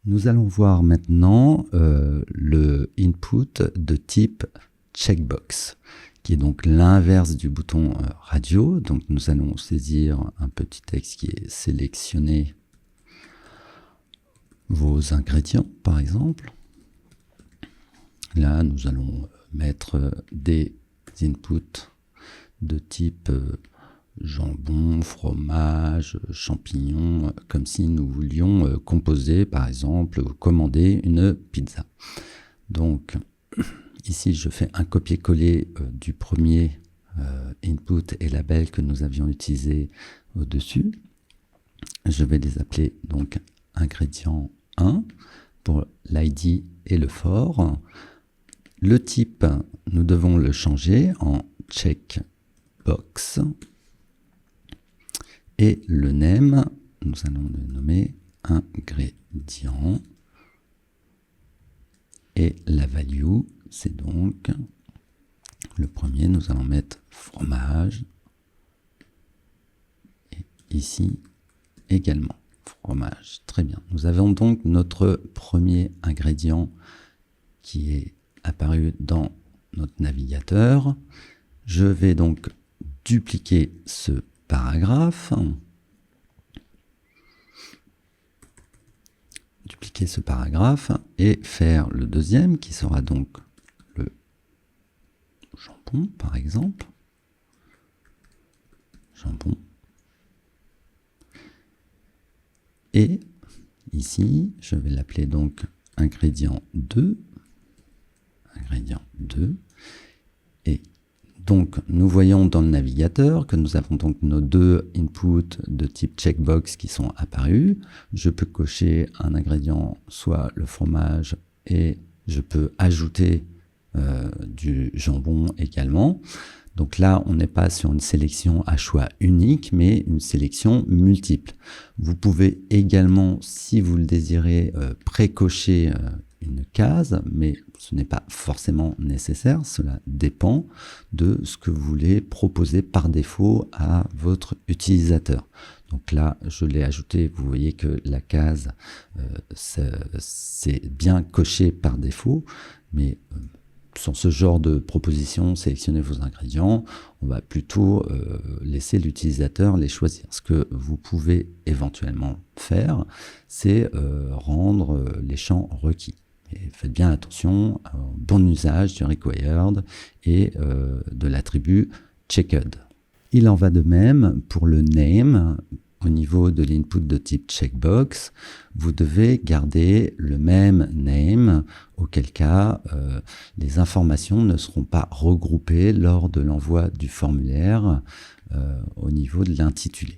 Nous allons voir maintenant le input de type checkbox, qui est donc l'inverse du bouton radio. Donc nous allons saisir un petit texte qui est sélectionné, vos ingrédients par exemple. Là nous allons mettre des inputs de type jambon, fromage, champignons, comme si nous voulions composer, par exemple, ou commander une pizza. Donc, ici, je fais un copier-coller du premier input et label que nous avions utilisé au-dessus. Je vais les appeler donc ingrédient 1 pour l'ID et le for. Le type, nous devons le changer en checkbox. Et le name, nous allons le nommer ingrédient. Et la value, c'est donc le premier, nous allons mettre fromage. Et ici également, fromage. Très bien. Nous avons donc notre premier ingrédient qui est apparu dans notre navigateur. Je vais donc dupliquer ce paragraphe, et faire le deuxième qui sera donc le jambon par exemple, jambon, et ici je vais l'appeler donc ingrédient 2, et donc, nous voyons dans le navigateur que nous avons donc nos deux inputs de type checkbox qui sont apparus. Je peux cocher un ingrédient, soit le fromage, et je peux ajouter du jambon également. Donc là, on n'est pas sur une sélection à choix unique, mais une sélection multiple. Vous pouvez également, si vous le désirez, pré-cocher une case, mais ce n'est pas forcément nécessaire, cela dépend de ce que vous voulez proposer par défaut à votre utilisateur. Donc là, je l'ai ajouté, vous voyez que la case, c'est bien coché par défaut, mais sur ce genre de proposition, sélectionnez vos ingrédients, on va plutôt laisser l'utilisateur les choisir. Ce que vous pouvez éventuellement faire, c'est rendre les champs requis. Et faites bien attention au bon usage du required et de l'attribut checked. Il en va de même pour le name. Au niveau de l'input de type checkbox, vous devez garder le même name, auquel cas les informations ne seront pas regroupées lors de l'envoi du formulaire au niveau de l'intitulé.